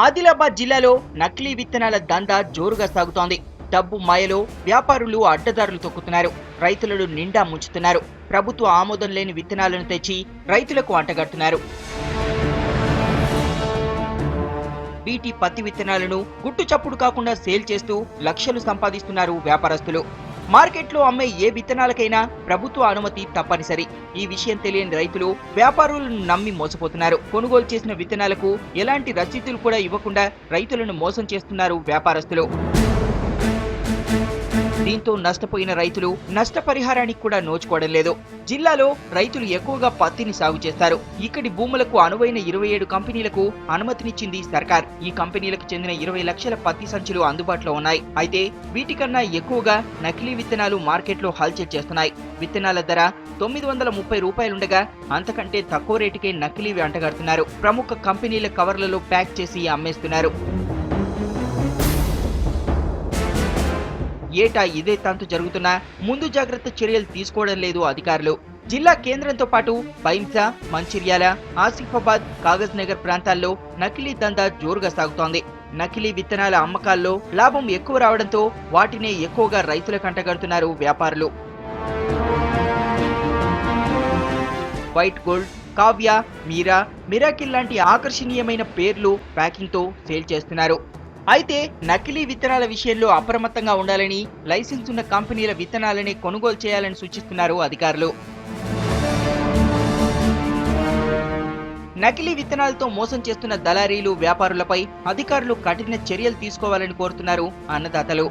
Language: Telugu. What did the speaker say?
ఆదిలాబాద్ జిల్లాలో నకిలీ విత్తనాల దందా జోరుగా సాగుతోంది. డబ్బు మాయలో వ్యాపారులు అడ్డదారులు తొక్కుతున్నారు. రైతులను నిండా ముంచుతున్నారు. ప్రభుత్వ ఆమోదం లేని విత్తనాలను తెచ్చి రైతులకు అంటగడుతున్నారు. బీటీ పత్తి విత్తనాలను గుట్టు చప్పుడు కాకుండా సేల్ చేస్తూ లక్షలు సంపాదిస్తున్నారు వ్యాపారస్తులు. మార్కెట్లో అమ్మే ఏ విత్తనాలకైనా ప్రభుత్వ అనుమతి తప్పనిసరి. ఈ విషయం తెలియని రైతులు వ్యాపారులను నమ్మి మోసపోతున్నారు. కొనుగోలు చేసిన విత్తనాలకు ఎలాంటి రసీదులు కూడా ఇవ్వకుండా రైతులను మోసం చేస్తున్నారు వ్యాపారస్తులు. దీంతో నష్టపోయిన రైతులు నష్టపరిహారానికి కూడా నోచుకోవడం లేదు. జిల్లాలో రైతులు ఎక్కువగా పత్తిని సాగు చేస్తారు. ఇక్కడి భూములకు అనువైన 27 కంపెనీలకు అనుమతినిచ్చింది సర్కార్. ఈ కంపెనీలకు చెందిన 20 లక్షల పత్తి సంచులు అందుబాటులో ఉన్నాయి. అయితే వీటికన్నా ఎక్కువగా నకిలీ విత్తనాలు మార్కెట్లో హల్చల్ చేస్తున్నాయి. విత్తనాల ధర 930 రూపాయలుండగా అంతకంటే తక్కువ రేటుకే నకిలీవి అంటగడుతున్నారు. ప్రముఖ కంపెనీల కవర్లలో ప్యాక్ చేసి అమ్మేస్తున్నారు. ఏటా ఇదే తంతు జరుగుతున్నా ముందు జాగ్రత్త చర్యలు తీసుకోవడం లేదు అధికారులు. జిల్లా కేంద్రంతో పాటు బైంసా, మంచిర్యాల, ఆసిఫాబాద్, కాగజ్ నగర్ ప్రాంతాల్లో నకిలీ దందా జోరుగా సాగుతోంది. నకిలీ విత్తనాల అమ్మకాల్లో లాభం ఎక్కువ రావడంతో వాటినే ఎక్కువగా రైతులకు అంటగడుతున్నారు వ్యాపారులు. వైట్ గోల్డ్, కావ్య, మీరా, మిరాకిల్ లాంటి ఆకర్షణీయమైన పేర్లు ప్యాకింగ్తో సేల్ చేస్తున్నారు. అయితే నకిలీ విత్తనాల విషయంలో అప్రమత్తంగా ఉండాలని, లైసెన్స్ ఉన్న కంపెనీల విత్తనాలని కొనుగోలు చేయాలని సూచిస్తున్నారు అధికారులు. నకిలీ విత్తనాలతో మోసం చేస్తున్న దళారీలు, వ్యాపారులపై అధికారులు కఠిన చర్యలు తీసుకోవాలని కోరుతున్నారు అన్నదాతలు.